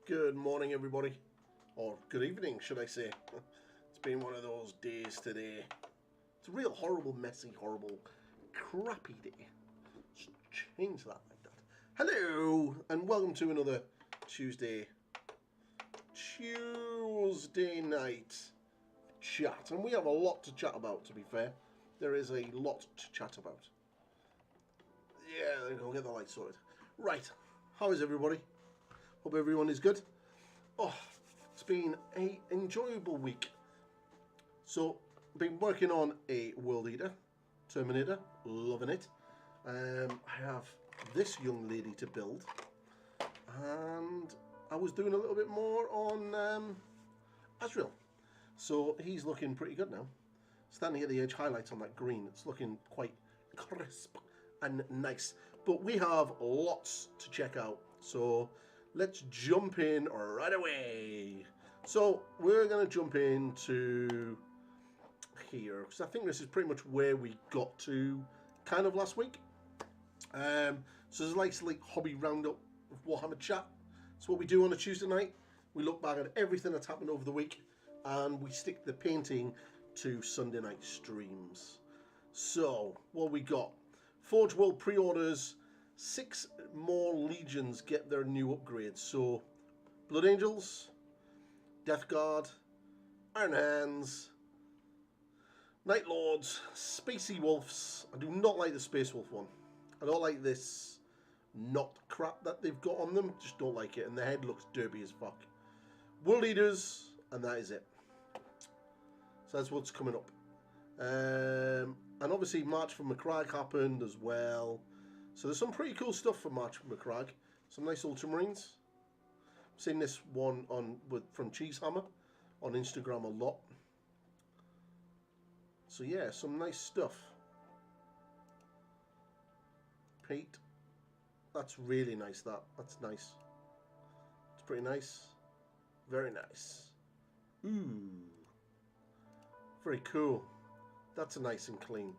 Good morning, everybody. Or good evening, should I say. It's been one of those days today. It's a real horrible, messy, horrible, crappy day. Just change that like that. Hello, and welcome to another Tuesday night chat. And we have a lot to chat about, to be fair. There is a lot to chat about. Yeah, there you go, get the light sorted. Right, how is everybody? Hope everyone is good. Oh, it's been an enjoyable week. So, been working on a World Eater, Terminator, loving it. I have this young lady to build, and I was doing a little bit more on Azrael. So he's looking pretty good now. Standing at the edge, highlights on that green. It's looking quite crisp and nice. But we have lots to check out. So let's jump in right away. So we're going to jump into here, because I think this is pretty much where we got to kind of last week. So there's a nice like hobby roundup of Warhammer chat. It's what we do on a Tuesday night. We look back at everything that's happened over the week, and we stick the painting to Sunday night streams. So what we got: Forge World pre-orders. 6 more legions get their new upgrades. So Blood Angels, Death Guard, Iron Hands, Night Lords, Spacey Wolves. I do not like the Space Wolf one. I don't like this knot crap that they've got on them. Just don't like it. And the head looks derpy as fuck. World Leaders, and that is it. So that's what's coming up. And obviously March for McCrag happened as well. So there's some pretty cool stuff for March for McCrag. Some nice Ultramarines. I've seen this one from Cheesehammer on Instagram a lot. So yeah, some nice stuff. Pete, that's really nice. That's nice. It's pretty nice. Very nice. Ooh, very cool. That's nice and clean.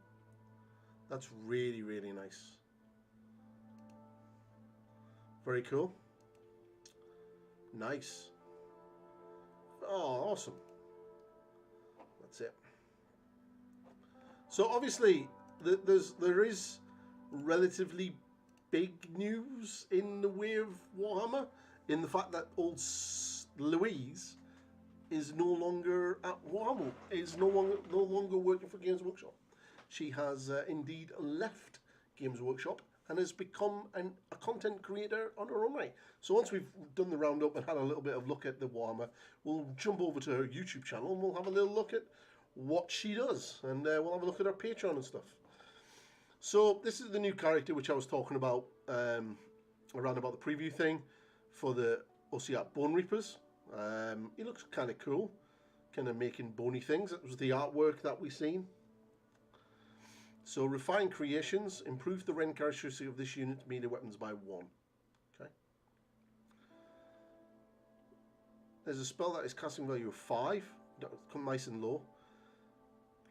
That's really, really nice. Very cool. Nice. Oh, awesome. That's it. So obviously, there is relatively big news in the way of Warhammer, in the fact that old Louise is no longer at Warhammer. Is no longer working for Games Workshop. She has indeed left Games Workshop and has become a content creator on her own right. So once we've done the roundup and had a little bit of look at the Warhammer, we'll jump over to her YouTube channel and we'll have a little look at what she does, and we'll have a look at her Patreon and stuff. So this is the new character which I was talking about around about the preview thing for the OCR Bone Reapers. He looks kind of cool, kind of making bony things. That was the artwork that we seen. So refined creations, improve the rend characteristic of this unit's melee weapons by 1. Okay. There's a spell that is casting value of 5. Come nice and low.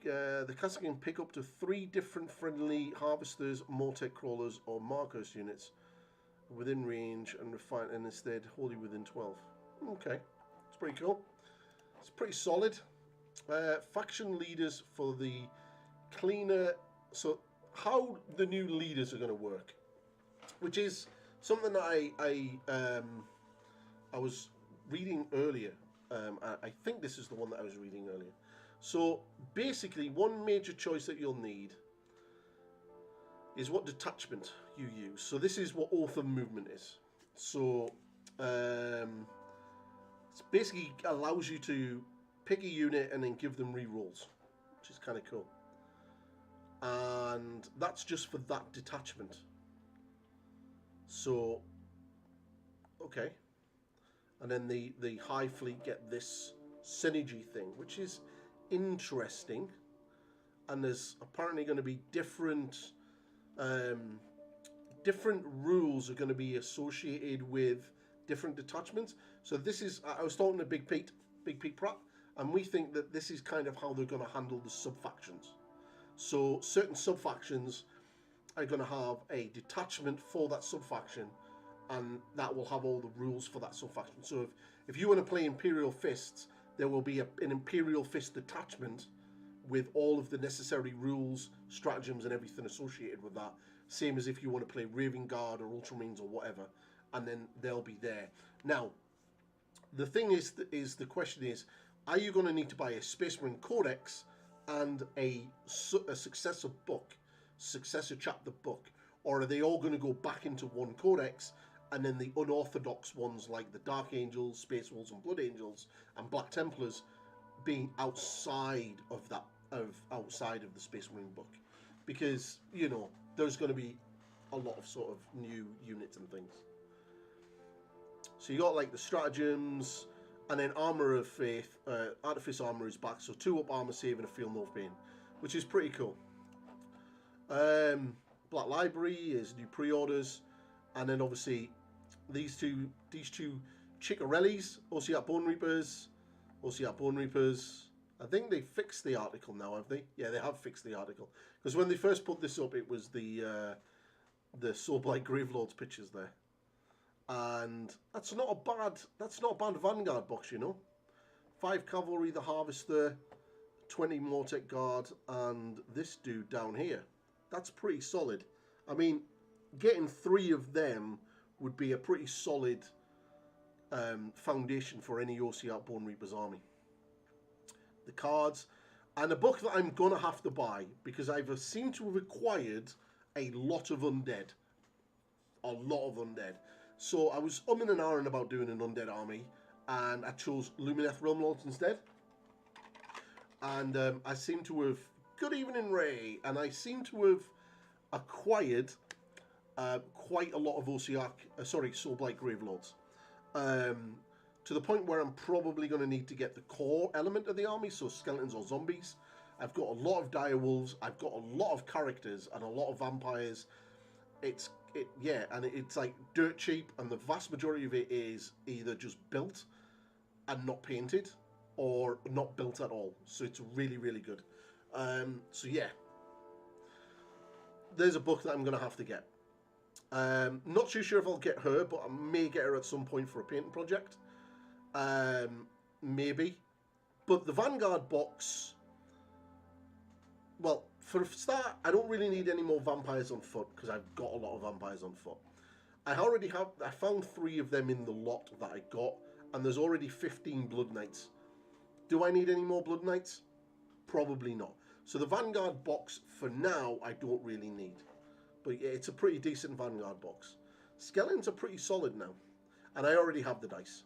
The casting can pick up to 3 different friendly harvesters, Mortec crawlers, or Marcos units within range, and refine, and instead wholly within 12. Okay, it's pretty cool. It's pretty solid. Faction leaders for the cleaner. So how the new leaders are going to work, which is something that I was reading earlier. I think this is the one that I was reading earlier. So basically, one major choice that you'll need is what detachment you use. So this is what Oath of Movement is. So it basically allows you to pick a unit and then give them rerolls, which is kind of cool. And that's just for that detachment. So, okay. And then the High Fleet get this synergy thing, which is interesting. And there's apparently going to be different rules are going to be associated with different detachments. So this is, I was talking to Big Pete Pratt, and we think that this is kind of how they're going to handle the sub-factions. So certain sub-factions are going to have a detachment for that sub-faction, and that will have all the rules for that sub-faction. So if you want to play Imperial Fists, there will be an Imperial Fist detachment with all of the necessary rules, stratagems, and everything associated with that. Same as if you want to play Raven Guard or Ultramarines or whatever, and then they'll be there. Now, the thing is the question is, are you going to need to buy a Space Marine Codex and a successor book, successor chapter book, or are they all going to go back into one codex, and then the unorthodox ones like the Dark Angels, Space Wolves and Blood Angels and Black Templars being outside of that, outside of the Space Marine book? Because, you know, there's going to be a lot of sort of new units and things. So you got like the stratagems, and then Armor of Faith, Artifice Armor is back, so 2 up armor save and a Feel No Pain, which is pretty cool. Black Library is new pre-orders, and then obviously these two Chickarellis, OCR Bone Reapers. I think they fixed the article now, have they? Yeah, they have fixed the article, because when they first put this up, it was the Soulblight Gravelords pictures there, and that's not a bad Vanguard box, you know. 5 Cavalry, the Harvester, 20 Mortec Guard, and this dude down here. That's pretty solid. I mean, getting 3 of them would be a pretty solid foundation for any OCR Bone Reapers army. The cards, and a book that I'm going to have to buy, because I've seemed to have acquired a lot of undead. So I was umming and ahhing about doing an undead army, and I chose Lumineth Realm Lords instead. And I seem to have... Good evening, Ray. And I seem to have acquired quite a lot of Soulblight Gravelords. To the point where I'm probably going to need to get the core element of the army, so skeletons or zombies. I've got a lot of direwolves. I've got a lot of characters and a lot of vampires. It's like dirt cheap, and the vast majority of it is either just built and not painted, or not built at all. So it's really, really good. So yeah, there's a book that I'm going to have to get. Not too sure if I'll get her, but I may get her at some point for a painting project. Maybe. But the Vanguard box, well, for a start, I don't really need any more vampires on foot, because I've got a lot of vampires on foot. I found 3 of them in the lot that I got, and there's already 15 Blood Knights. Do I need any more Blood Knights? Probably not. So the Vanguard box, for now, I don't really need. But yeah, it's a pretty decent Vanguard box. Skeletons are pretty solid now. And I already have the dice.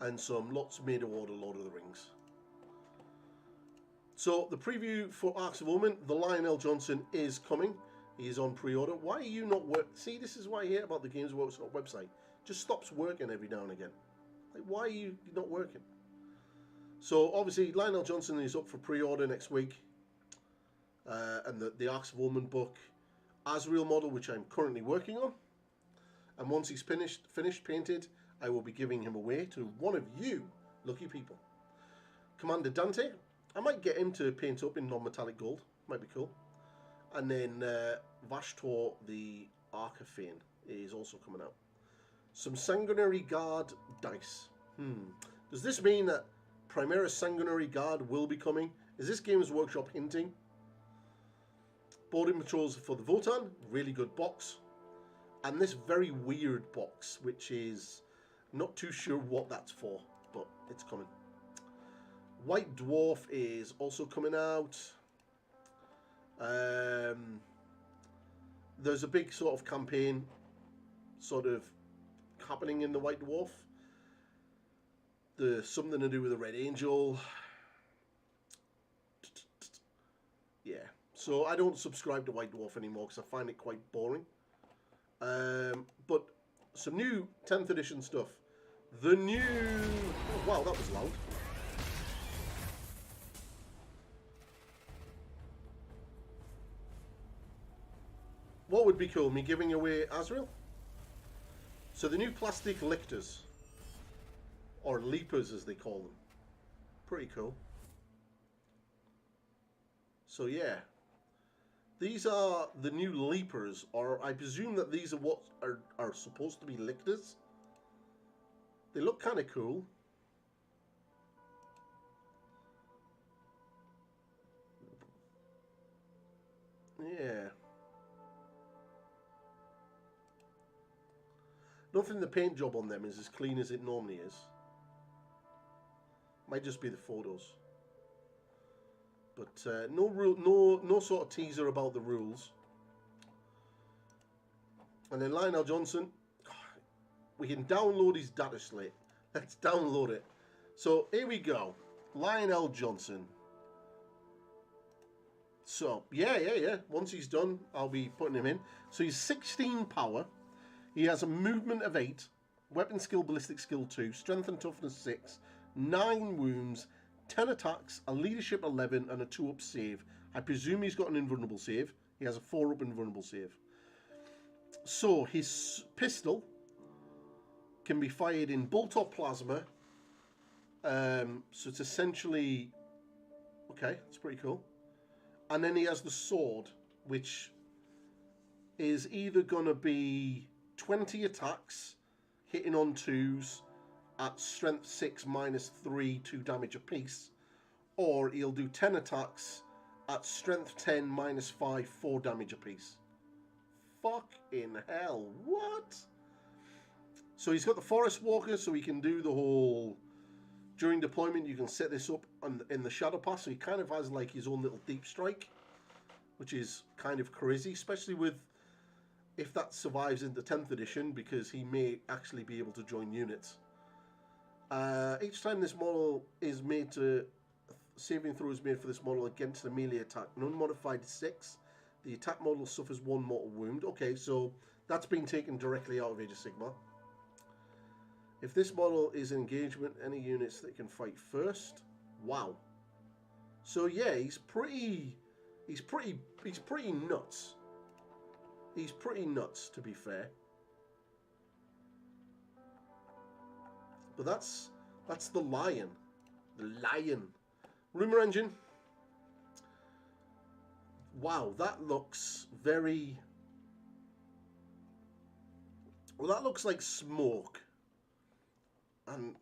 And some lots made to order Lord of the Rings. So the preview for Arcs of Omen, the Lionel Johnson is coming. He is on pre-order. Why are you not working? See, this is what I hate about the Games Workshop website. Just stops working every now and again. Like, why are you not working? So obviously Lionel Johnson is up for pre-order next week. And the Arcs of Omen book, Azrael model, which I'm currently working on. And once he's finished painted, I will be giving him away to one of you lucky people. Commander Dante, I might get him to paint up in non-metallic gold. Might be cool. And then Vashtor the Archafane is also coming out. Some Sanguinary Guard dice. Does this mean that Primaris Sanguinary Guard will be coming? Is this Games Workshop hinting? Boarding Patrols for the Votan, really good box. And this very weird box, which is not too sure what that's for, but it's coming. White Dwarf is also coming out. There's a big sort of campaign sort of happening in the White Dwarf. There's something to do with the Red Angel. Yeah. So I don't subscribe to White Dwarf anymore because I find it quite boring. But some new 10th edition stuff. The new... Oh, wow, that was loud. What would be cool? Me giving away Azrael? So the new plastic lictors. Or leapers as they call them. Pretty cool. So yeah. These are the new leapers, or I presume that these are what are supposed to be lictors. They look kind of cool. Yeah. Don't think the paint job on them is as clean as it normally is. Might just be the photos. But no sort of teaser about the rules. And then Lionel Johnson, we can download his data slate. Let's download it. So here we go. Lionel Johnson. So, yeah. Once he's done, I'll be putting him in. So he's 16 power. He has a movement of 8, weapon skill, ballistic skill 2, strength and toughness 6, 9 wounds, 10 attacks, a leadership 11, and a 2-up save. I presume he's got an invulnerable save. He has a 4-up invulnerable save. So his pistol can be fired in bolt or plasma. So it's essentially... Okay, that's pretty cool. And then he has the sword, which is either going to be 20 attacks, hitting on 2s, at strength 6 -3, 2 damage apiece. Or he'll do 10 attacks at strength 10 -5, 4 damage apiece. Fucking hell, what? So he's got the Forest Walker, so he can do the whole... During deployment, you can set this up in the Shadow Pass, so he kind of has like his own little deep strike, which is kind of crazy, especially with if that survives into 10th edition, because he may actually be able to join units. Each time this model is made to... Saving throw is made for this model against a melee attack. An unmodified 6. The attack model suffers 1 mortal wound. Okay, so that's been taken directly out of Age of Sigmar. If this model is engagement, any units that can fight first. Wow. So yeah, he's pretty nuts. He's pretty nuts, to be fair. But that's the Lion. The Lion. Rumor Engine. Wow, that looks very... Well, that looks like smoke. And,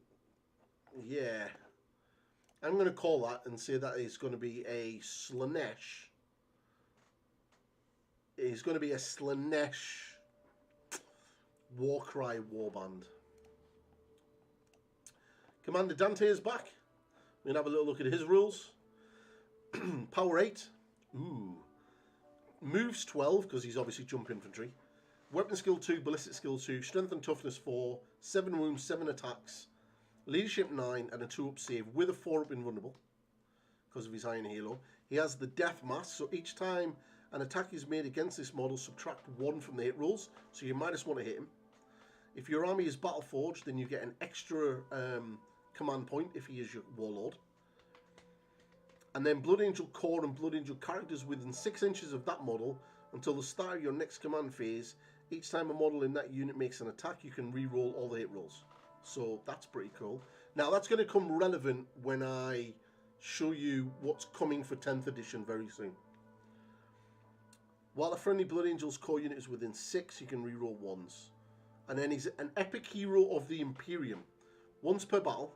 yeah. I'm going to call that and say that it's going to be a Slaanesh. It's going to be a Slaanesh Warcry Warband. Commander Dante is back. We're going to have a little look at his rules. Power 8. Ooh. Moves 12, because he's obviously jump infantry. Weapon skill 2, ballistic skill 2, strength and toughness 4, 7 wounds, 7 attacks, leadership 9, and a 2-up save with a 4-up invulnerable, because of his Iron Halo. He has the Death Mask, so each time an attack is made against this model, subtract 1 from the hit rolls, so you might just want to hit him. If your army is battle forged, then you get an extra command point if he is your warlord. And then Blood Angel Core and Blood Angel characters within 6 inches of that model until the start of your next command phase. Each time a model in that unit makes an attack, you can re-roll all the hit rolls. So that's pretty cool. Now that's going to come relevant when I show you what's coming for 10th edition very soon. While a friendly Blood Angel's core unit is within 6, you can re-roll 1s. And then he's an epic hero of the Imperium. Once per battle,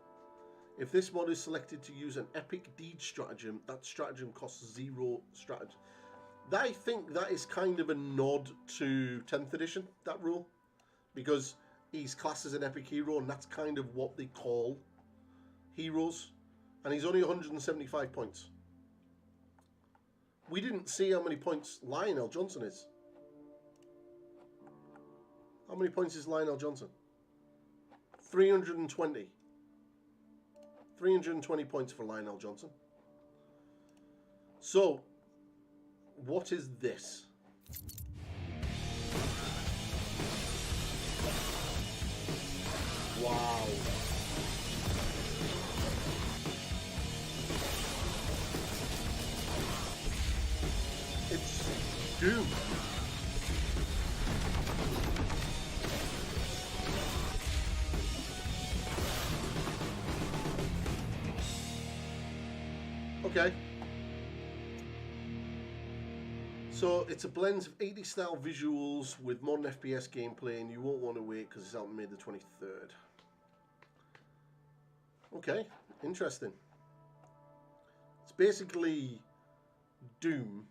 if this mod is selected to use an epic deed stratagem, that stratagem costs 0 strategy. I think that is kind of a nod to 10th edition, that rule. Because he's classed as an epic hero, and that's kind of what they call heroes. And he's only 175 points. We didn't see how many points Lionel Johnson is. How many points is Lionel Johnson? 320. 320 points for Lionel Johnson. So, what is this? Wow. It's Doom. Okay. So it's a blend of 80s style visuals with modern FPS gameplay, and you won't want to wait because it's out May the 23rd. Okay, interesting. It's basically Doom,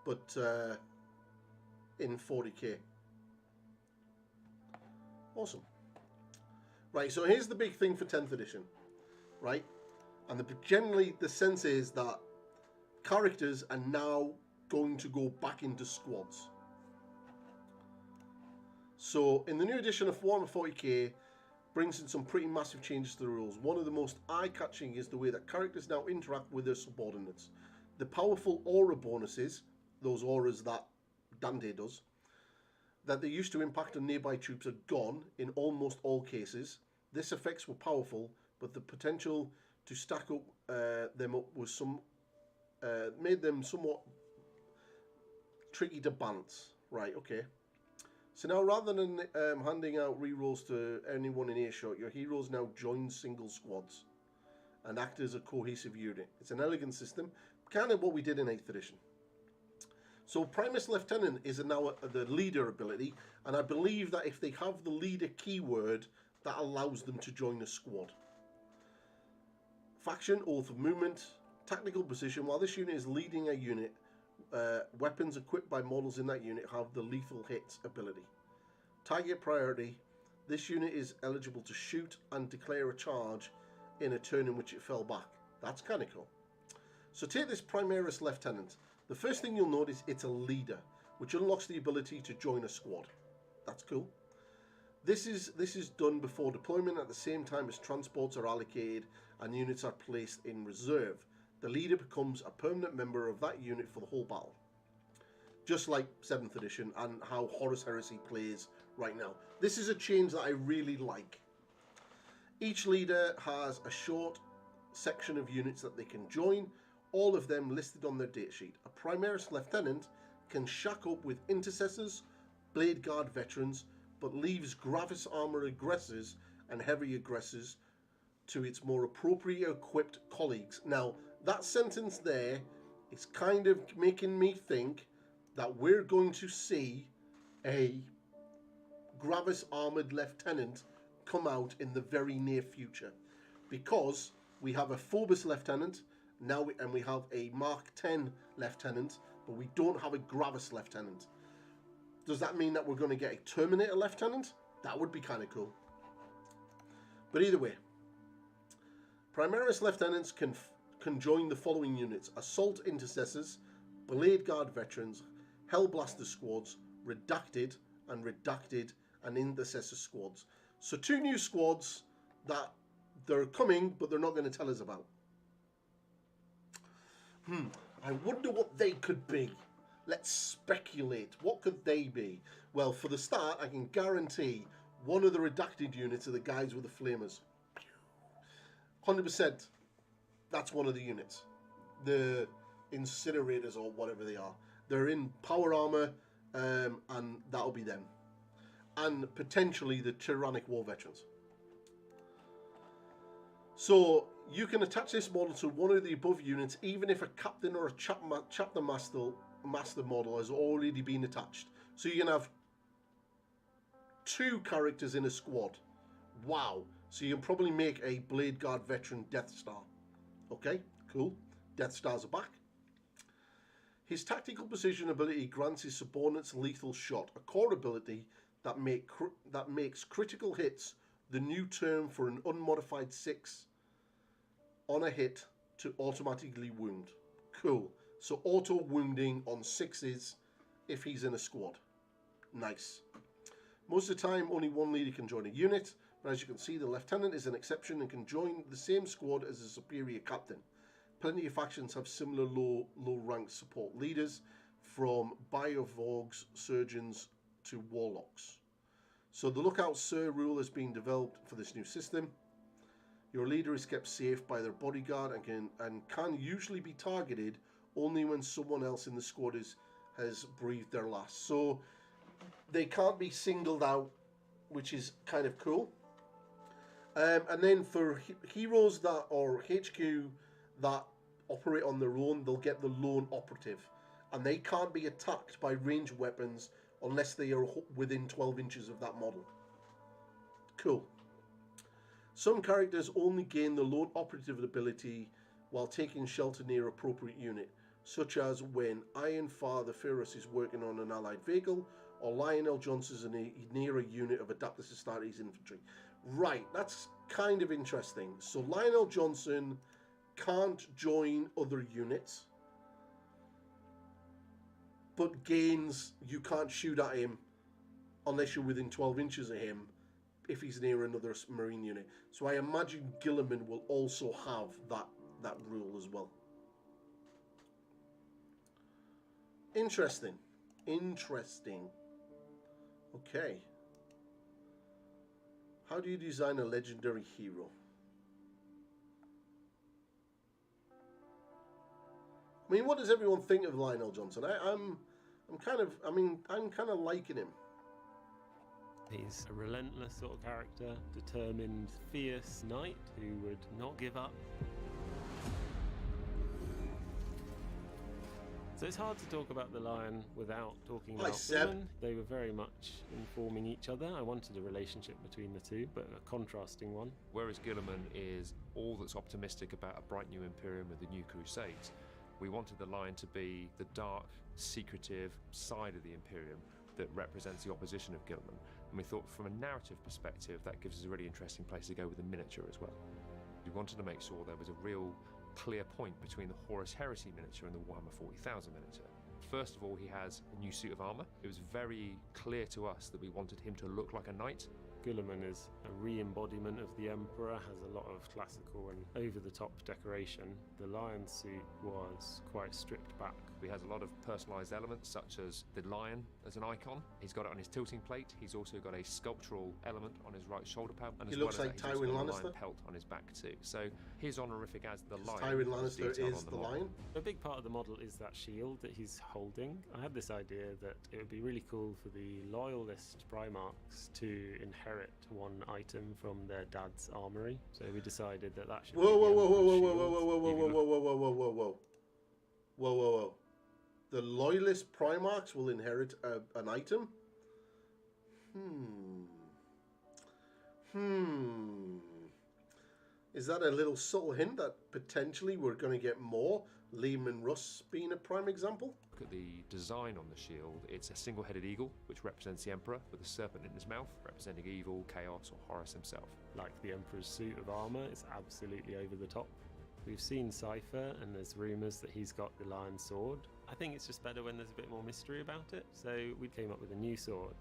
but in 40k. Awesome. Right, so here's the big thing for 10th edition, right? And generally the sense is that characters are now going to go back into squads. So in the new edition of Warhammer 40k, brings in some pretty massive changes to the rules. One of the most eye-catching is the way that characters now interact with their subordinates. The powerful aura bonuses, those auras that Dante does, that they used to impact on nearby troops are gone in almost all cases. This effects were powerful, but the potential to stack up them up was made them somewhat tricky to balance. Right, okay. So now rather than handing out rerolls to anyone in earshot, your heroes now join single squads and act as a cohesive unit. It's an elegant system, kind of what we did in 8th edition. So Primus Lieutenant is now the leader ability, and I believe that if they have the leader keyword, that allows them to join a squad. Faction, Oath of Movement, Tactical Position. While this unit is leading a unit, weapons equipped by models in that unit have the Lethal Hits ability. Target Priority. This unit is eligible to shoot and declare a charge in a turn in which it fell back. That's kind of cool. So take this Primaris Lieutenant. The first thing you'll notice, it's a leader, which unlocks the ability to join a squad. That's cool. This is done before deployment at the same time as transports are allocated and units are placed in reserve. The leader becomes a permanent member of that unit for the whole battle. Just like 7th edition and how Horus Heresy plays right now. This is a change that I really like. Each leader has a short section of units that they can join, all of them listed on their datasheet. A Primaris Lieutenant can shack up with Intercessors, Blade Guard veterans, but leaves Gravis Armor aggressors and heavy aggressors to its more appropriately equipped colleagues. Now, that sentence there is kind of making me think that we're going to see a Gravis Armored Lieutenant come out in the very near future, because we have a Phobos Lieutenant now, and we have a Mark 10 Lieutenant, but we don't have a Gravis Lieutenant. Does that mean that we're going to get a Terminator Lieutenant? That would be kind of cool. But either way, Primaris Lieutenants can join the following units: Assault Intercessors, Blade Guard veterans, Hellblaster squads, Redacted, and Intercessor squads. So 2 new squads that they're coming, but they're not going to tell us about. I wonder what they could be. Let's speculate. What could they be? Well, for the start, I can guarantee one of the Redacted units are the guys with the flamers. 100%. That's one of the units. The Incinerators or whatever they are. They're in power armor, and that'll be them. And potentially the Tyrannic War Veterans. So you can attach this model to one of the above units, even if a captain or a chapter master model has already been attached. So you can have 2 characters in a squad. Wow. So you can probably make a Blade Guard veteran Death Star. Okay, cool. Death Stars are back. His tactical precision ability grants his subordinates lethal shot, a core ability that makes critical hits the new term for an unmodified 6 on a hit to automatically wound. Cool. So auto wounding on 6s if he's in a squad. Nice. Most of the time, only one leader can join a unit, but as you can see, the lieutenant is an exception and can join the same squad as a superior captain. Plenty of factions have similar low-ranked support leaders, from Biovorgs, Surgeons to Warlocks. So the Lookout Sir rule has been developed for this new system. Your leader is kept safe by their bodyguard and can usually be targeted only when someone else in the squad has breathed their last. So they can't be singled out, which is kind of cool. And then for heroes that are HQ that operate on their own, they'll get the lone operative. And they can't be attacked by ranged weapons unless they are within 12 inches of that model. Cool. Some characters only gain the lone operative ability while taking shelter near appropriate unit, such as when Iron Father Ferris is working on an allied vehicle, or Lionel Johnson is near a unit of Adaptus Astartes infantry. Right, that's kind of interesting. So Lionel Johnson can't join other units, but gains, you can't shoot at him unless you're within 12 inches of him if he's near another Marine unit. So I imagine Gilliman will also have that rule as well. Interesting. Interesting. Okay. How do you design a legendary hero? I mean, what does everyone think of Lionel Johnson? I'm kind of liking him. He's a relentless sort of character, determined, fierce knight who would not give up. So it's hard to talk about the Lion without talking about women. They were very much informing each other. I wanted a relationship between the two, but a contrasting one. Whereas Gilliman is all that's optimistic about a bright new Imperium with the new Crusades, we wanted the Lion to be the dark, secretive side of the Imperium that represents the opposition of Gilliman. And we thought from a narrative perspective, that gives us a really interesting place to go with the miniature as well. We wanted to make sure there was a real clear point between the Horus Heresy miniature and the Warhammer 40,000 miniature. First of all, he has a new suit of armour. It was very clear to us that we wanted him to look like a knight. Guilliman is a re-embodiment of the Emperor, has a lot of classical and over-the-top decoration. The lion suit was quite stripped back. He has a lot of personalised elements, such as the lion as an icon. He's got it on his tilting plate. He's also got a sculptural element on his right shoulder pad. And he looks like Tywin Lannister. Lion pelt on his back too. So his honorific as the lion. Tywin Lannister is the lion. A big part of the model is that shield that he's holding. I had this idea that it would be really cool for the loyalist Primarchs to inherit one item from their dad's armory. So we decided that should be Whoa. The loyalist Primarchs will inherit an item? Is that a little subtle hint that potentially we're going to get more? Lehman Russ being a prime example? Look at the design on the shield. It's a single-headed eagle, which represents the Emperor, with a serpent in his mouth, representing evil, chaos, or Horus himself. Like the Emperor's suit of armour, it's absolutely over the top. We've seen Cypher, and there's rumours that he's got the lion sword. I think it's just better when there's a bit more mystery about it, so we came up with a new sword.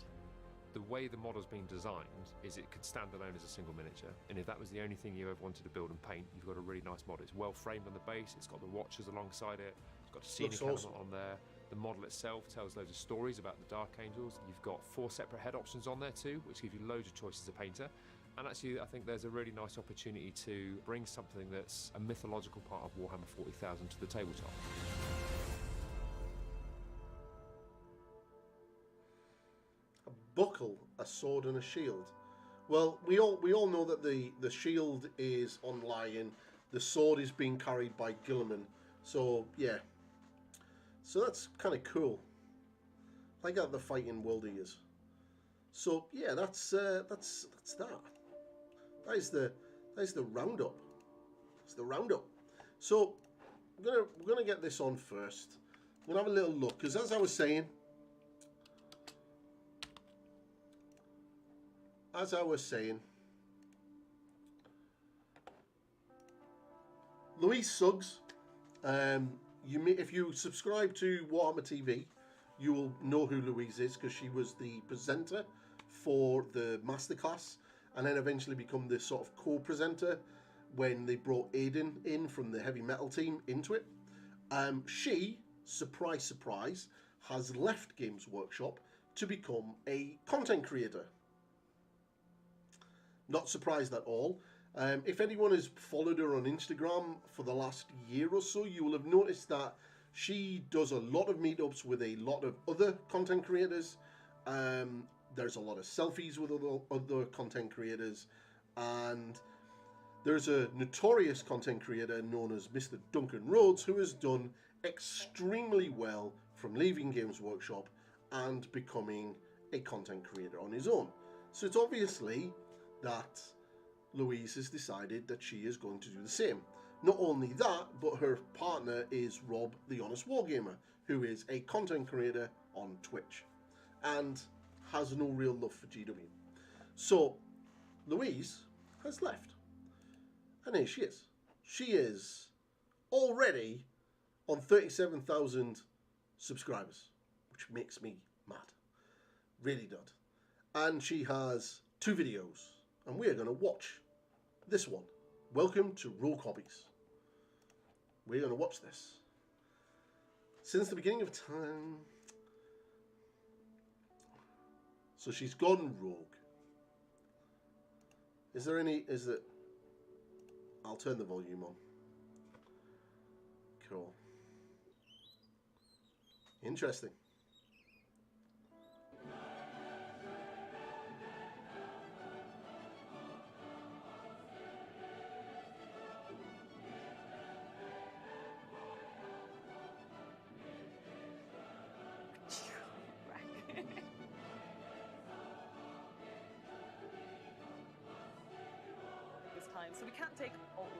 The way the model's been designed is it could stand alone as a single miniature, and if that was the only thing you ever wanted to build and paint, you've got a really nice model. It's well framed on the base, it's got the watchers alongside it, it's got a scenic element on there. The model itself tells loads of stories about the Dark Angels. You've got 4 separate head options on there too, which give you loads of choices as a painter. And actually, I think there's a really nice opportunity to bring something that's a mythological part of Warhammer 40,000 to the tabletop. A buckle, a sword, and a shield. Well, we all know that the shield is on Lion, the sword is being carried by Gilliman. So yeah, so that's kind of cool. I like how the fighting world he is. So yeah, that's that. That is the roundup. It's the roundup. So we're gonna get this on first. We're gonna have a little look, because as I was saying, Louise Suggs. If you subscribe to Warhammer TV, you will know who Louise is, because she was the presenter for the masterclass, and then eventually become the sort of co-presenter when they brought Aiden in from the heavy metal team into it. She, surprise, has left Games Workshop to become a content creator. Not surprised at all. If anyone has followed her on Instagram for the last year or so, you will have noticed that she does a lot of meetups with a lot of other content creators. There's a lot of selfies with other content creators, and There's a notorious content creator known as Mr. Duncan Rhodes who has done extremely well from leaving Games Workshop and becoming a content creator on his own. So it's obviously that Louise has decided that she is going to do the same. Not only that, but her partner is Rob the Honest Wargamer, who is a content creator on Twitch and has no real love for GW. So Louise has left. And here she is. She is already on 37,000 subscribers, which makes me mad. Really did. And she has 2 videos, and we're going to watch this one. Welcome to Rogue Hobbies. We're going to watch this. Since the beginning of time. So she's gone rogue. Is there I'll turn the volume on. Cool. Interesting. So we can't take all in.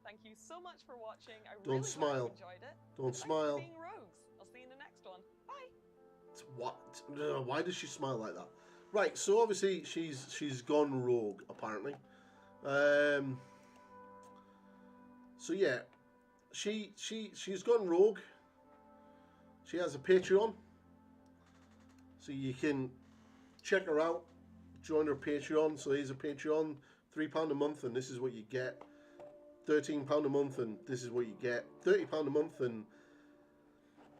Thank you so much for watching. I Don't really smile. hope you enjoyed it. Don't Thanks smile. for being rogues. I'll see you in the next one. Bye. What? Why does she smile like that? Right. So obviously she's gone rogue apparently. So yeah, she's gone rogue. She has a Patreon, so you can check her out. Join her Patreon. So here's a Patreon, £3 a month, and this is what you get. £13 a month, and this is what you get. £30 a month, and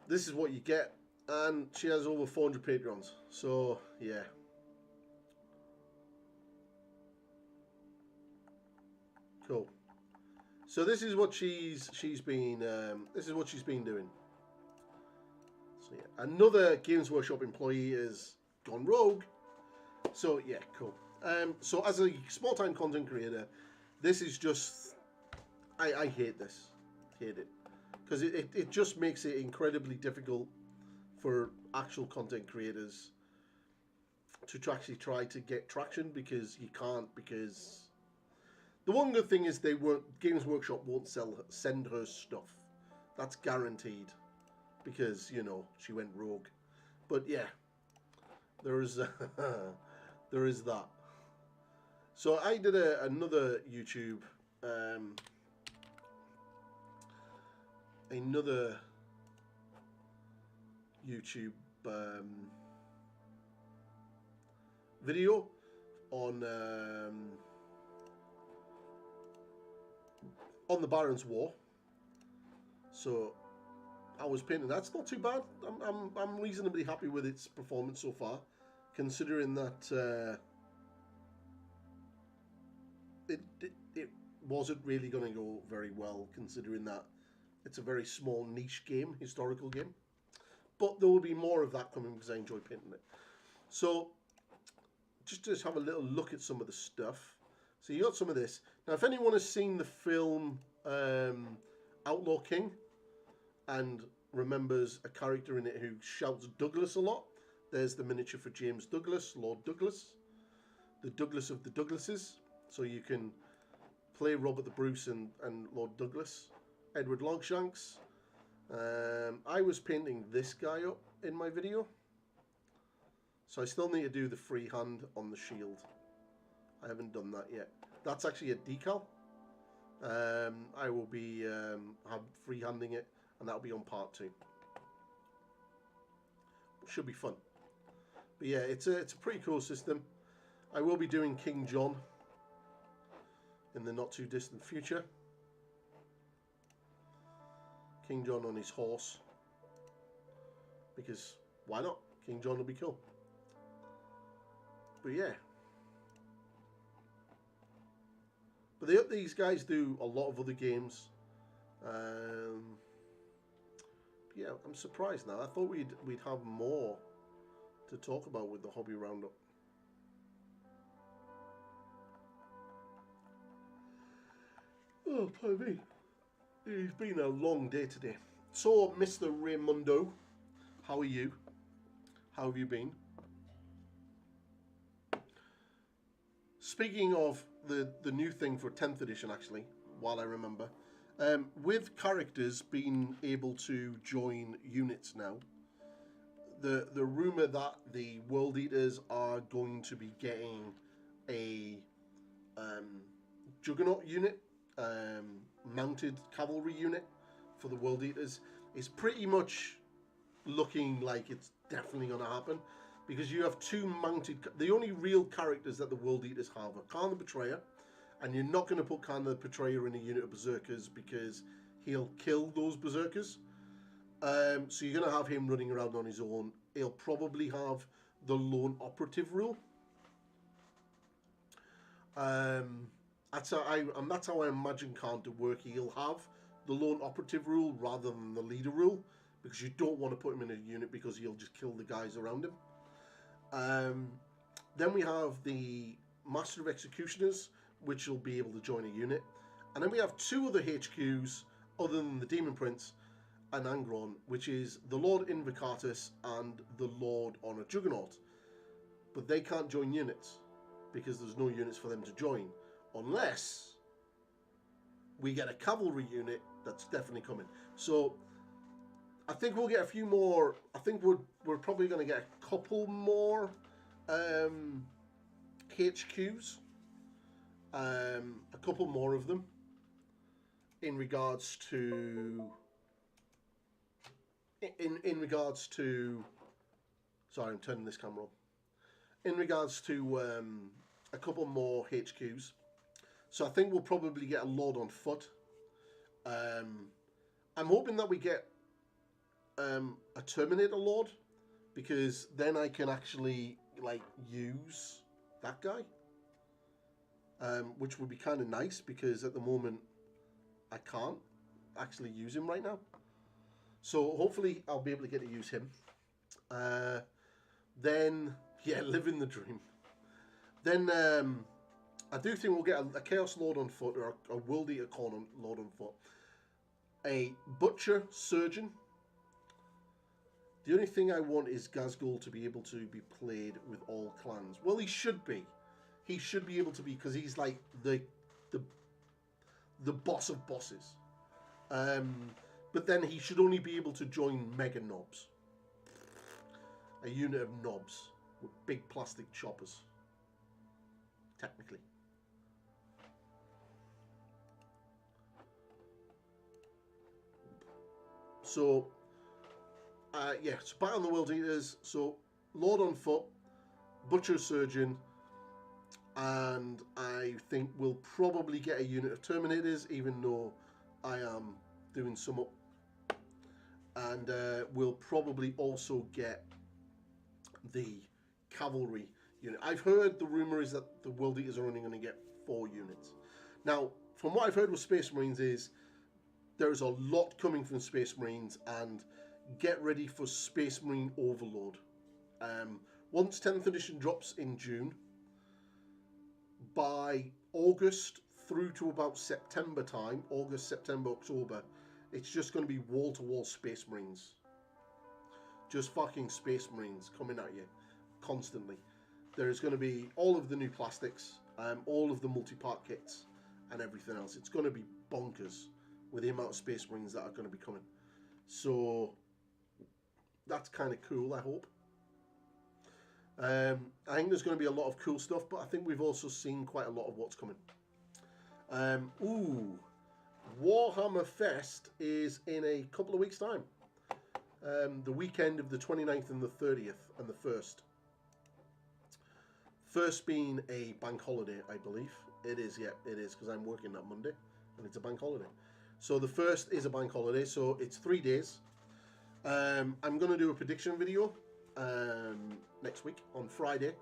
this is what you get. And she has over 400 Patreons. So yeah. Cool. So this is what she's been doing. So yeah, another Games Workshop employee has gone rogue. So yeah, cool. So as a small-time content creator, this is just I hate this. Hate it. Because it just makes it incredibly difficult for actual content creators to actually try to get traction, because you can't, because the one good thing is Games Workshop won't send her stuff. That's guaranteed, because, you know, she went rogue. But yeah, there is there is that. So I did another YouTube video on the Baron's War. So I was painting. That's not too bad. I'm reasonably happy with its performance so far, considering that it wasn't really going to go very well, considering that it's a very small niche game, historical game. But there will be more of that coming because I enjoy painting it. So just to have a little look at some of the stuff. So you got some of this. Now, if anyone has seen the film Outlaw King and remembers a character in it who shouts Douglas a lot, there's the miniature for James Douglas, Lord Douglas, the Douglas of the Douglases. So you can play Robert the Bruce and Lord Douglas. Edward Longshanks. I was painting this guy up in my video, so I still need to do the freehand on the shield. I haven't done that yet. That's actually a decal. I will be freehanding it, and that'll be on part 2. Should be fun. But yeah, it's a pretty cool system. I will be doing King John in the not too distant future. King John on his horse, because why not? King John will be cool. But yeah, but these guys do a lot of other games. Yeah, I'm surprised now. I thought we'd have more to talk about with the hobby roundup. Oh, pardon me. It's been a long day today. So, Mr. Raimundo, how are you? How have you been? Speaking of the new thing for 10th edition, actually, while I remember, with characters being able to join units now, the rumour that the World Eaters are going to be getting a Juggernaut unit, mounted cavalry unit for the World Eaters is pretty much looking like it's definitely going to happen, because you have two mounted. The only real characters that the World Eaters have are Khan the Betrayer, and you're not going to put Khan the Betrayer in a unit of Berserkers because he'll kill those Berserkers. So you're going to have him running around on his own. He'll probably have the Lone Operative rule. That's how I imagine Khan to work. He'll have the Lone Operative rule rather than the Leader rule, because you don't want to put him in a unit because he'll just kill the guys around him. Then we have the Master of Executioners, which will be able to join a unit. And then we have two other HQs other than the Demon Prince and Angron, which is the Lord Invocatus and the Lord on a Juggernaut. But they can't join units because there's no units for them to join, unless we get a cavalry unit that's definitely coming. So I think we'll get a few more. I think we're probably going to get a couple more HQs, a couple more of them in regards to sorry, I'm turning this camera on. In regards to a couple more HQs. So I think we'll probably get a Lord on foot. I'm hoping that we get a Terminator Lord, because then I can actually like use that guy, which would be kind of nice, because at the moment I can't actually use him right now. So hopefully I'll be able to get to use him. Then, yeah, living the dream. Then I do think we'll get a Chaos Lord on foot, or a World Eater Lord on foot. A Butcher Surgeon. The only thing I want is Ghazghkull to be able to be played with all clans. Well, he should be. He should be able to be, because he's like the boss of bosses. But then he should only be able to join Mega Knobs. A unit of knobs with big plastic choppers. Technically. So, yeah, so back on the World Eaters. So, Lord on foot, Butcher Surgeon, and I think we'll probably get a unit of Terminators, even though I am doing some up. And we'll probably also get the Cavalry unit. I've heard the rumour is that the World Eaters are only going to get 4 units. Now, from what I've heard with Space Marines is there's a lot coming from Space Marines, and get ready for Space Marine Overload. Once 10th edition drops in June, by August through to about September time, August, September, October, it's just going to be wall-to-wall Space Marines. Just fucking Space Marines coming at you constantly. There's going to be all of the new plastics, all of the multi-part kits, and everything else. It's going to be bonkers with the amount of Space Marines that are going to be coming. So that's kind of cool, I hope. I think there's going to be a lot of cool stuff, but I think we've also seen quite a lot of what's coming. Warhammer Fest is in a couple of weeks' time. The weekend of the 29th and the 30th and the 1st. First being a bank holiday, I believe. It is, yeah, it is, because I'm working that Monday, and it's a bank holiday. So the 1st is a bank holiday, so it's 3 days. I'm going to do a prediction video next week on Friday.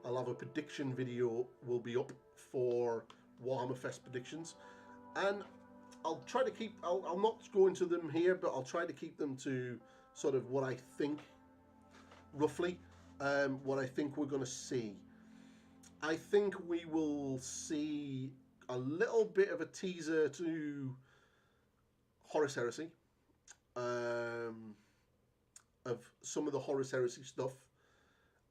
I'll have a prediction video will be up for Warhammer Fest predictions. And I'll try to keep. I'll not go into them here, but I'll try to keep them to sort of what I think, roughly, what I think we're going to see. I think we will see a little bit of a teaser to Horus Heresy, of some of the Horus Heresy stuff,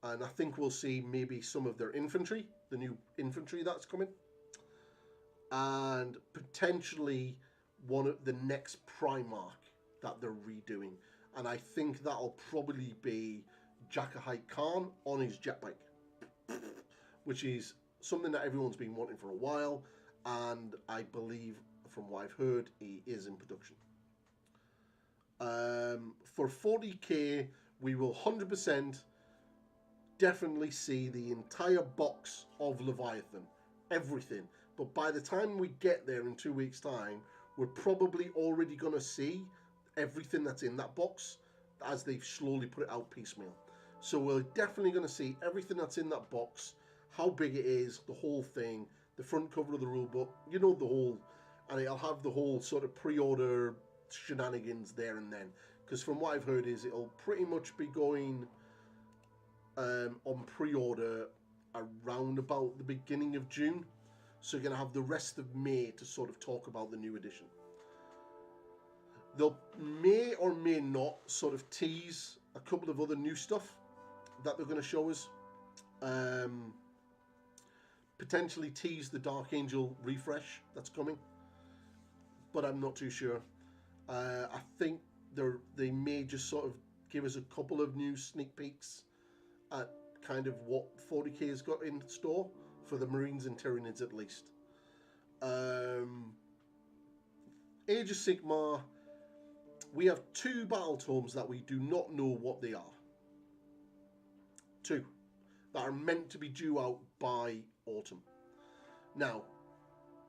and I think we'll see maybe some of their infantry, the new infantry that's coming, and potentially one of the next Primarch that they're redoing, and I think that'll probably be Jakahite Khan on his jetbike, which is something that everyone's been wanting for a while, and I believe, from what I've heard, he is in production. For 40k, we will 100% definitely see the entire box of Leviathan, everything. But by the time we get there in 2 weeks' time, we're probably already going to see everything that's in that box as they've slowly put it out piecemeal. So we're definitely going to see everything that's in that box, how big it is, the whole thing, the front cover of the rulebook, you know, the whole, and it'll have the whole sort of pre-order shenanigans there and then. Because from what I've heard is it'll pretty much be going on pre-order around about the beginning of June. So you're going to have the rest of May to sort of talk about the new edition. They'll may or may not sort of tease a couple of other new stuff that they're going to show us. Potentially tease the Dark Angel refresh that's coming, but I'm not too sure. I think they may just sort of give us a couple of new sneak peeks at kind of what 40k has got in store for the Marines and Tyranids at least. Age of Sigmar, we have 2 battle tomes that we do not know what they are. 2 that are meant to be due out by autumn. Now,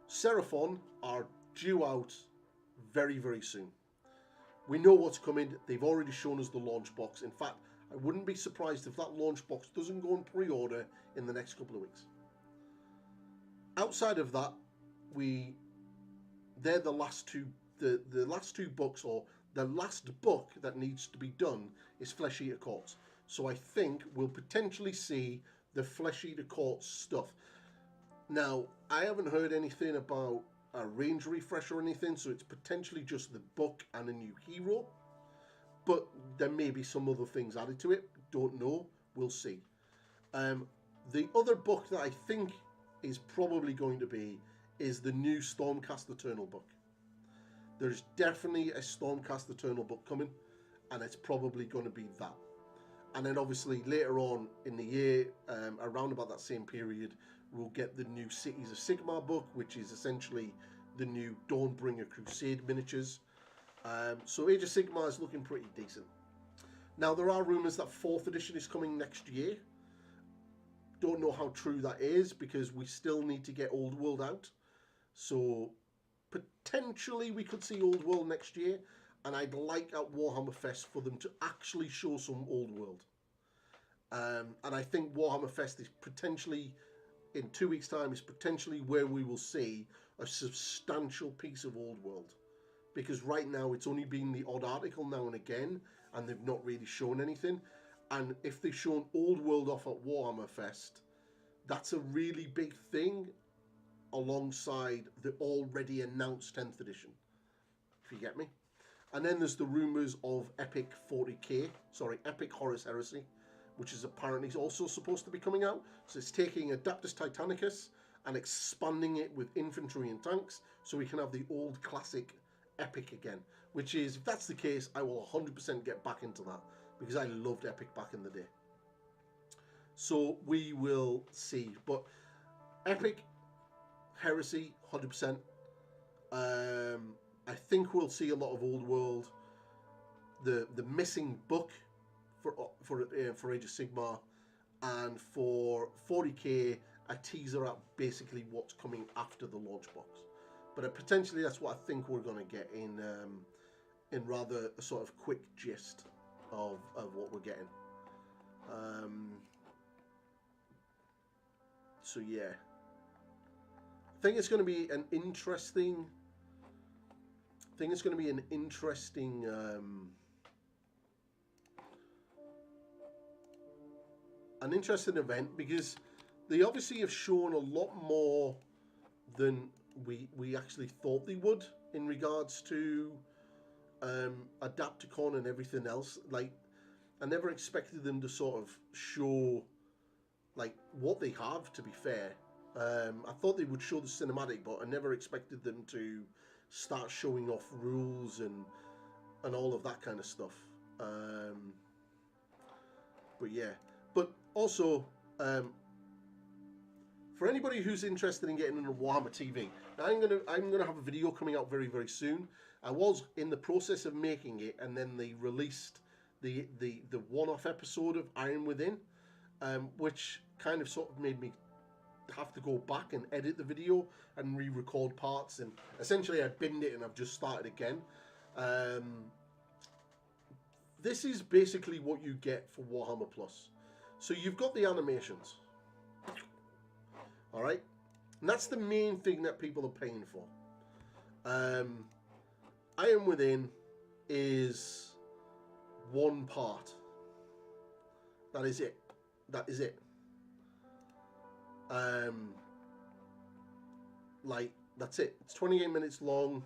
Seraphon are due out very, very soon. We know what's coming. They've already shown us the launch box. In fact, I wouldn't be surprised if that launch box doesn't go on pre-order in the next couple of weeks. Outside of that, they're the last two, the last 2 books, or the last book that needs to be done is Flesh Eater Courts. So I think we'll potentially see the Flesh Eater Courts stuff. Now, I haven't heard anything about a range refresh or anything, so it's potentially just the book and a new hero. But there may be some other things added to it. Don't know. We'll see. The other book that I think is probably going to be is the new Stormcast Eternal book. There's definitely a Stormcast Eternal book coming, and it's probably going to be that. And then obviously later on in the year, around about that same period, we'll get the new Cities of Sigmar book, which is essentially the new Dawnbringer Crusade miniatures. So Age of Sigmar is looking pretty decent. Now, there are rumours that 4th edition is coming next year. Don't know how true that is, because we still need to get Old World out. So potentially we could see Old World next year. And I'd like at Warhammer Fest for them to actually show some Old World. And I think Warhammer Fest is potentially, in 2 weeks' time, is potentially where we will see a substantial piece of Old World. Because right now it's only been the odd article now and again, and they've not really shown anything. And if they've shown Old World off at Warhammer Fest, that's a really big thing alongside the already announced 10th edition. If you get me? And then there's the rumours of Epic Horus Heresy, which is apparently also supposed to be coming out. So it's taking Adaptus Titanicus and expanding it with infantry and tanks, so we can have the old classic Epic again. Which is, if that's the case, I will 100% get back into that, because I loved Epic back in the day. So we will see. But Epic Heresy, 100%. I think we'll see a lot of Old World. The missing book for Age of Sigmar, and for 40k a teaser at basically what's coming after the launch box. But potentially that's what I think we're going to get in rather a sort of quick gist of what we're getting. So yeah, I think it's going to be an interesting think it's going to be an interesting event, because they obviously have shown a lot more than we actually thought they would in regards to Adapticon and everything else. Like, I never expected them to sort of show like what they have, to be fair. I thought they would show the cinematic, but I never expected them to start showing off rules and all of that kind of stuff. But yeah, but also for anybody who's interested in getting into Warhammer TV, I'm gonna have a video coming out very, very soon. I was in the process of making it, and then they released the one-off episode of Iron Within, which kind of sort of made me have to go back and edit the video and re-record parts, and essentially I binned it and I've just started again. This is basically what you get for Warhammer Plus. So you've got the animations, all right, and that's the main thing that people are paying for. Iron Within is one part. That is it. That is it. Like, that's it. It's 28 minutes long,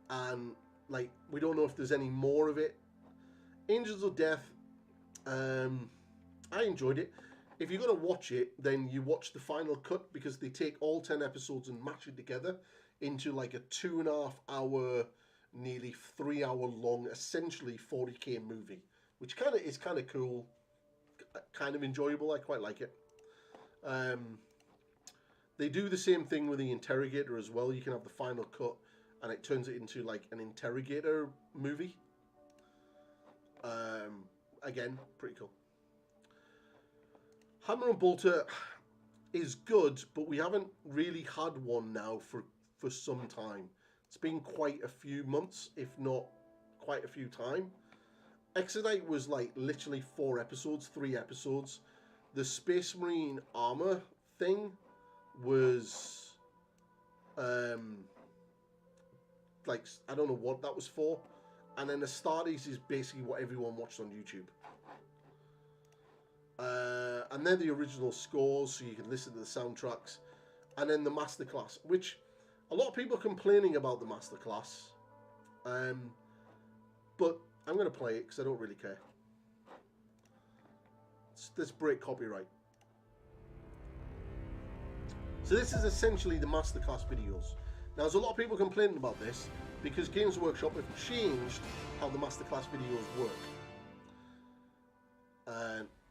and like, we don't know if there's any more of it. Angels of Death, I enjoyed it. If you're going to watch it, then you watch the final cut, because they take all 10 episodes and match it together into like a 2.5 hour, nearly 3 hour long, essentially 40k movie, which is kind of cool, kind of enjoyable. I quite like it. They do the same thing with the Interrogator as well. You can have the final cut, and it turns it into like an Interrogator movie. Again, pretty cool. Hammer and Bolter is good, but we haven't really had one now for some time. It's been quite a few months, if not quite a few time. Exodite was like literally 4 episodes, 3 episodes. The Space Marine armor thing was like, I don't know what that was for. And then Astartes is basically what everyone watched on YouTube. And then the original scores, so you can listen to the soundtracks. And then the Masterclass, which a lot of people are complaining about the Masterclass. But I'm going to play it because I don't really care. Let's break copyright. So this is essentially the Masterclass videos. Now, there's a lot of people complaining about this because Games Workshop have changed how the Masterclass videos work.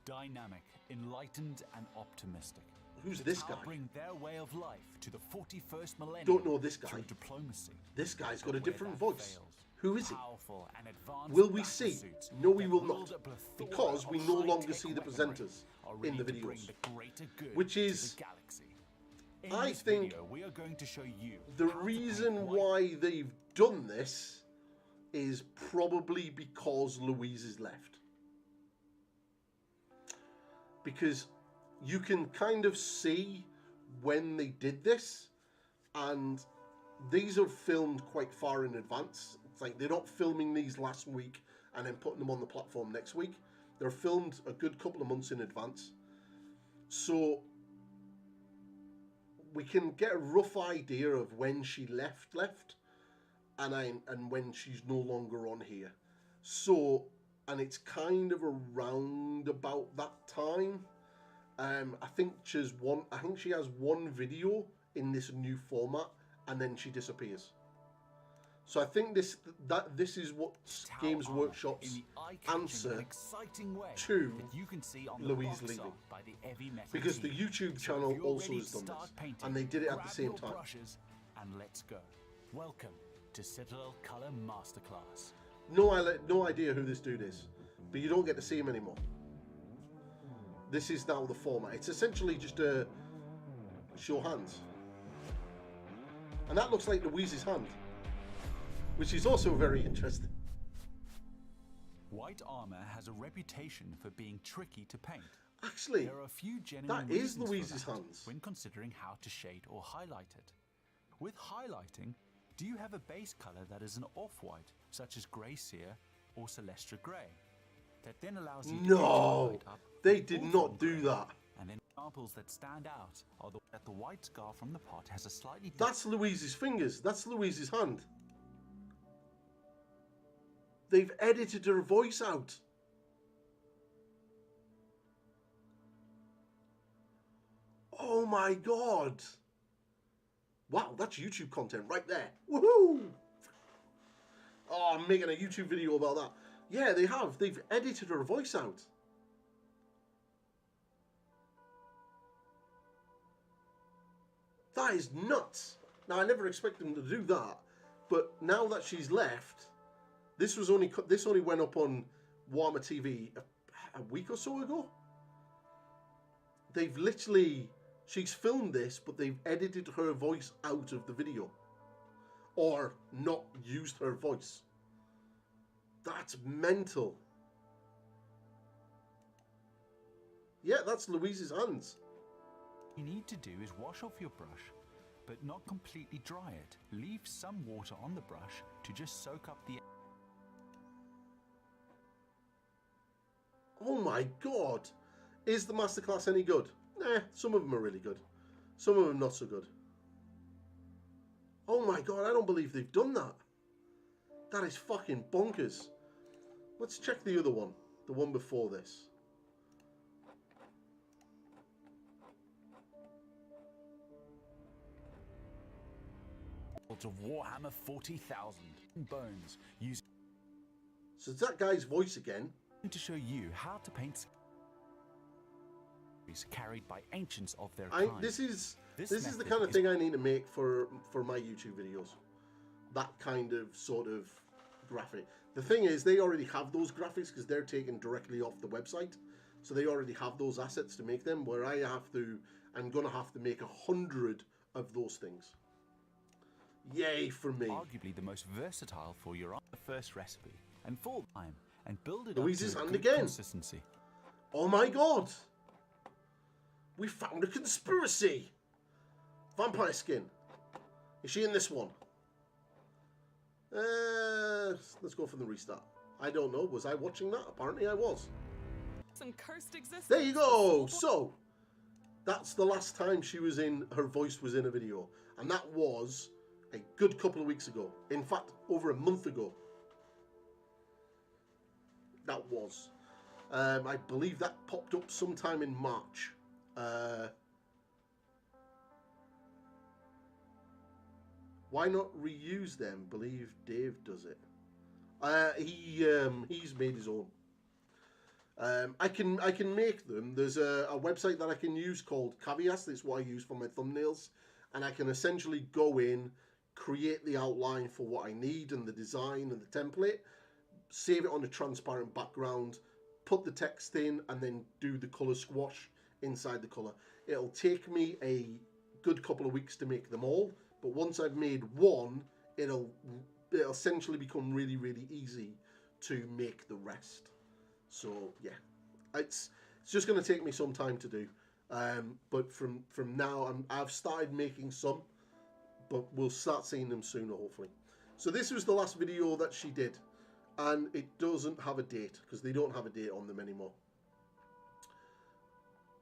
Dynamic, enlightened, and optimistic. Who's this guy? Bring their way of life to the 41st millennium. Don't know this guy. Through diplomacy. This guy's got a different voice. Who is he? And will we see? No, we will not, because we no longer see the presenters in the videos, which is, I think, we are going to show you the reason why they've done this is probably because Louise is left. Because you can kind of see when they did this, and these are filmed quite far in advance. It's like they're not filming these last week and then putting them on the platform next week. They're filmed a good couple of months in advance. So we can get a rough idea of when she left, and when she's no longer on here. So, and it's kind of around about that time. I think she has one video in this new format, and then she disappears. So I think this is what Games Workshop's answer to Louise leaving, because the YouTube channel also has done this, and they did it at the same time. And let's go. Welcome to Citadel Color Masterclass. No idea who this dude is, but you don't get to see him anymore. This is now the format. It's essentially just a show hands, and that looks like Louise's hand, which is also very interesting. White armor has a reputation for being tricky to paint. Actually, there are a few genuine that is reasons Louise's for that hands when considering how to shade or highlight it. With highlighting, Do you have a base color that is an off-white, such as Grey Seer or Celestra Grey? That then allows you to No, light up they with did Hawthorn not do Grey. that. And then examples that stand out are that the white scar from the pot has a slightly different... That's Louise's fingers. That's Louise's hand. They've edited her voice out. Oh my god. Wow, that's YouTube content right there. Woohoo! Oh, I'm making a YouTube video about that. Yeah, they have. They've edited her voice out. That is nuts. Now, I never expected them to do that, but now that she's left, this only went up on Warhammer TV a week or so ago. They've literally, she's filmed this, but they've edited her voice out of the video, or not used her voice. That's mental. Yeah, that's Louise's hands. You need to do is wash off your brush, but not completely dry it. Leave some water on the brush to just soak up the... Oh my god. Is the masterclass any good? Nah, some of them are really good. Some of them not so good. Oh my god, I don't believe they've done that. That is fucking bonkers. Let's check the other one. The one before this. of Warhammer 40,000 bones using So it's that guy's voice again. to show you how to paint carried by ancients of their I, kind. this is the method kind of is- thing I need to make for my YouTube videos. That kind of sort of graphic. The thing is, they already have those graphics because they're taken directly off the website. So they already have those assets to make them, where I'm going to have to make 100 of those things. Yay for me. Arguably the most versatile for your first recipe, and full time, and build it Louise's up to a hand good again. consistency. Oh my god! We found a conspiracy! Vampire skin. Is she in this one? Let's go for the restart. I don't know. Was I watching that? Apparently I was. Some cursed existence. There you go! So, that's the last time her voice was in a video. And that was a good couple of weeks ago. In fact, over a month ago. That was. I believe that popped up sometime in March. Why not reuse them? Believe Dave does it. He's made his own. I can make them. There's a website that I can use called Caveats. That's what I use for my thumbnails, and I can essentially go in, create the outline for what I need and the design and the template, save it on a transparent background, put the text in, and then do the color squash inside the color. It'll take me a good couple of weeks to make them all, but once I've made one, it'll essentially become really, really easy to make the rest. So yeah, it's just going to take me some time to do, but from now I've started making some, but we'll start seeing them sooner hopefully. So this was the last video that she did, and it doesn't have a date because they don't have a date on them anymore.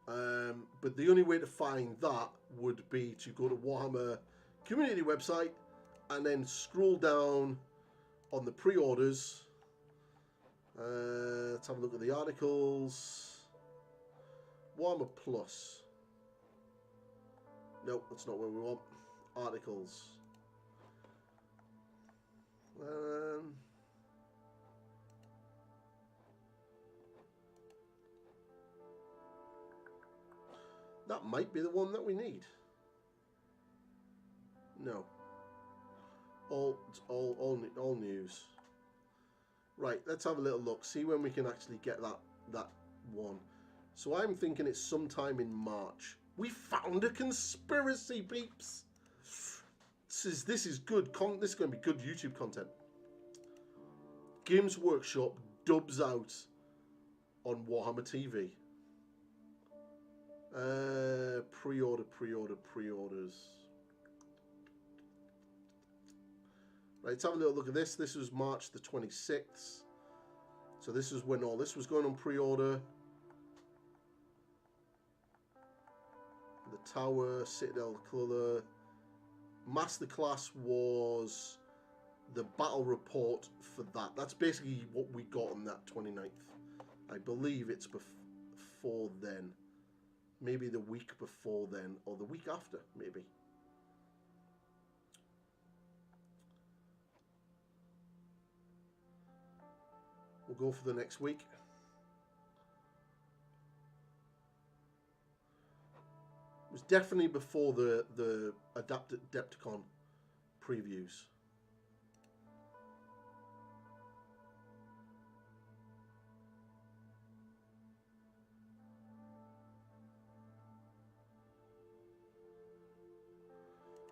But the only way to find that would be to go to Warhammer community website and then scroll down on the pre-orders. Let's have a look at the articles. Warhammer Plus. Nope, that's not where we want. Articles. That might be the one that we need. No. All news. Right, let's have a little look. See when we can actually get that one. So I'm thinking it's sometime in March. We found a conspiracy, peeps. This is good. This is going to be good YouTube content. Games Workshop dubs out on Warhammer TV. Pre-orders. Right, let's have a little look at this. This was March the 26th. So this is when all this was going on pre-order. The Tower, Citadel Colour. Masterclass was the battle report for that. That's basically what we got on that 29th. I believe it's before then. Maybe the week before then, or the week after, maybe. We'll go for the next week. It was definitely before the Adepticon previews.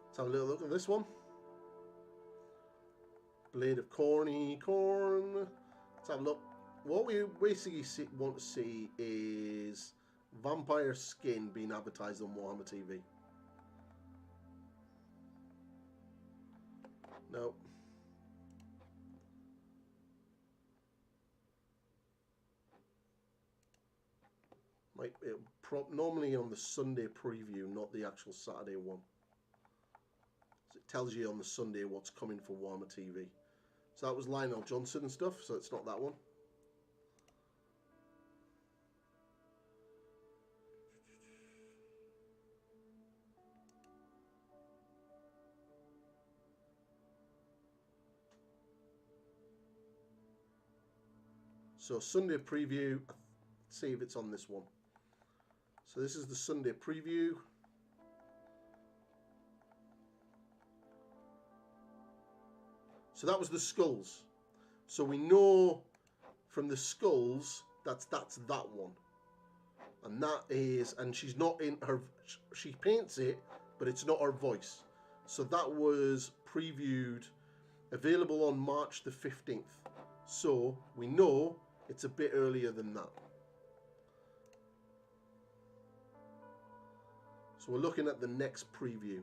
Let's have a little look at this one. Blade of Corny Corn. Let's have a look. What we basically want to see is vampire skin being advertised on Warhammer TV. No. Normally on the Sunday preview, not the actual Saturday one. So it tells you on the Sunday what's coming for Warhammer TV. So that was Lionel Johnson and stuff, so it's not that one. So Sunday preview, let's see if it's on this one. So this is the Sunday preview. So that was the skulls. So we know from the skulls that's that one. And that is, and she's not in her, she paints it, but it's not her voice. So that was previewed, available on March the 15th. So we know it's a bit earlier than that. So we're looking at the next preview.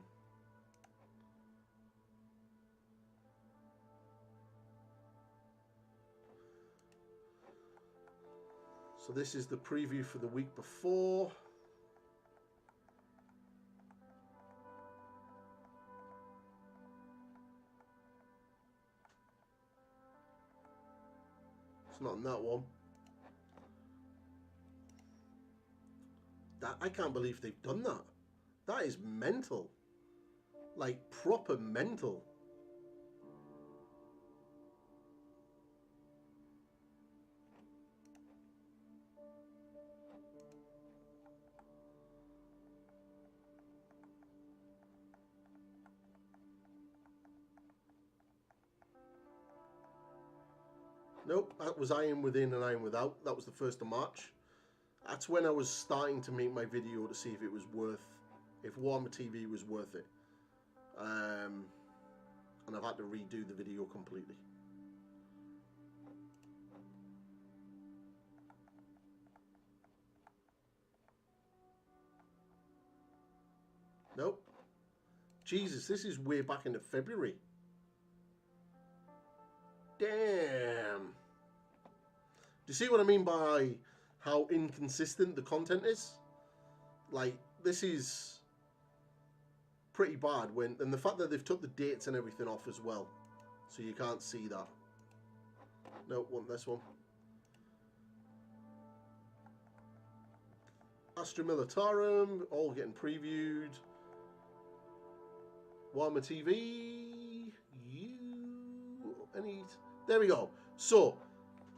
So this is the preview for the week before. It's not in that one. I can't believe they've done that. That is mental. Like, proper mental. Nope, that was Iron Within and Iron Without. That was the 1st of March. That's when I was starting to make my video to see if it was worth, if Warhammer TV was worth it. And I've had to redo the video completely. Nope. Jesus, this is way back into February. Damn. Do you see what I mean by how inconsistent the content is? Like, this is pretty bad when, and the fact that they've took the dates and everything off as well, so you can't see that. Nope, want this one. Astra Militarum, all getting previewed. Warhammer TV. There we go. So,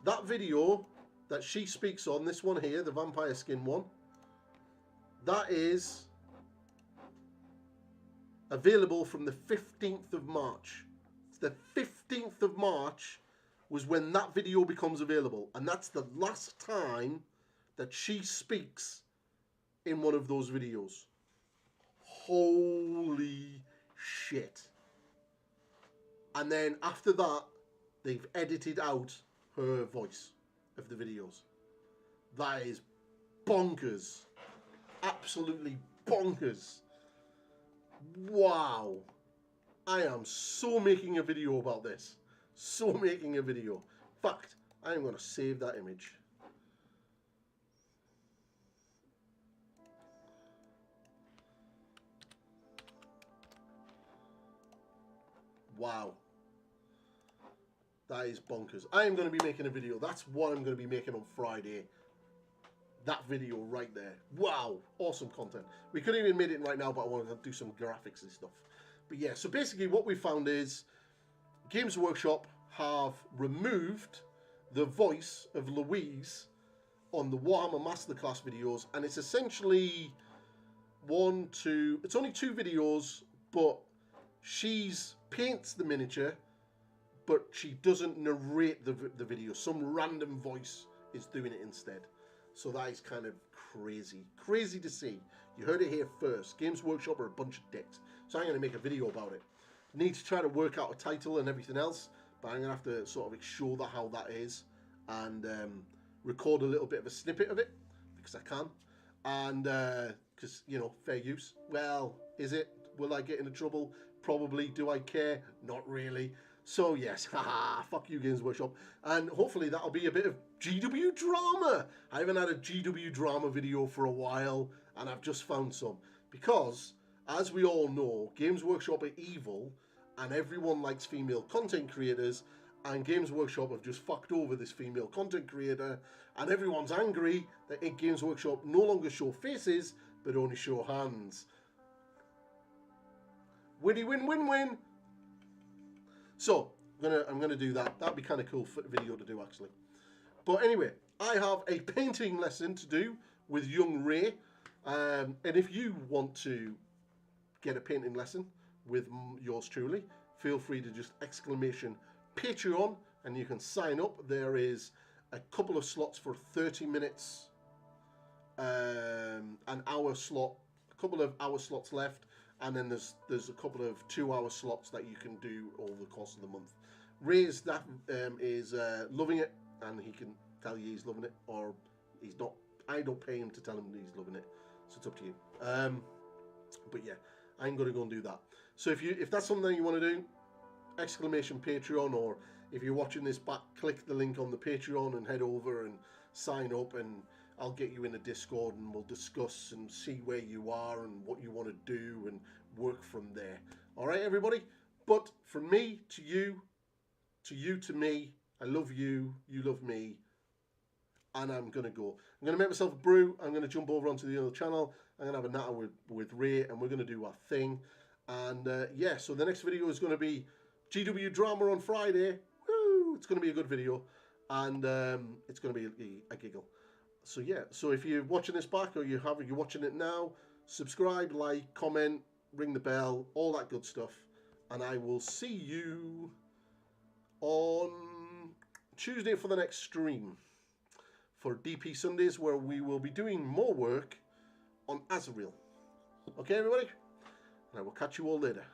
that video that she speaks on, this one here, the vampire skin one, that is available from the 15th of March. It's the 15th of March was when that video becomes available. And that's the last time that she speaks in one of those videos. Holy shit. And then after that, they've edited out her voice of the videos. That is bonkers. Absolutely bonkers. Wow. I am so making a video about this. So making a video. In fact, I am going to save that image. Wow. That is bonkers. I am going to be making a video. That's what I'm going to be making on Friday. That video right there. Wow. Awesome content. We could even made it right now, but I wanted to do some graphics and stuff. But yeah, so basically what we found is Games Workshop have removed the voice of Louise on the Warhammer Masterclass videos, and it's essentially it's only 2 videos, but she's paints the miniature, but she doesn't narrate the video. Some random voice is doing it instead. So that is kind of crazy. Crazy to see. You heard it here first. Games Workshop are a bunch of dicks. So I'm going to make a video about it. Need to try to work out a title and everything else, but I'm going to have to sort of show how that is and record a little bit of a snippet of it, because I can. And because, you know, fair use. Well, is it? Will I get into trouble? Probably. Do I care? Not really. So yes, haha, fuck you Games Workshop. And hopefully that'll be a bit of GW drama. I haven't had a GW drama video for a while, and I've just found some. Because, as we all know, Games Workshop are evil, and everyone likes female content creators, and Games Workshop have just fucked over this female content creator, and everyone's angry that Games Workshop no longer show faces, but only show hands. Winnie win win win. So, I'm gonna do that. That'd be kind of cool video to do, actually. But anyway, I have a painting lesson to do with young Ray. And if you want to get a painting lesson with yours truly, feel free to just exclamation Patreon, and you can sign up. There is a couple of slots for 30 minutes, an hour slot, a couple of hour slots left. And then there's a couple of 2-hour slots that you can do over the course of the month. Ray's that is loving it, and he can tell you he's loving it, or he's not. I don't pay him to tell him he's loving it, so it's up to you. But yeah, I'm gonna go and do that. So if that's something you want to do, exclamation Patreon, or if you're watching this back, click the link on the Patreon and head over and sign up, and I'll get you in a Discord and we'll discuss and see where you are and what you want to do and work from there. All right, everybody? But from me to you to me, I love you, you love me, and I'm going to go. I'm going to make myself a brew. I'm going to jump over onto the other channel. I'm going to have a natter with Ray, and we're going to do our thing. And yeah, so the next video is going to be GW drama on Friday. Woo! It's going to be a good video, and it's going to be a giggle. So yeah, so if you're watching this back, or you're watching it now, subscribe, like, comment, ring the bell, all that good stuff. And I will see you on Tuesday for the next stream for DP Sundays, where we will be doing more work on Azrael. Okay, everybody? And I will catch you all later.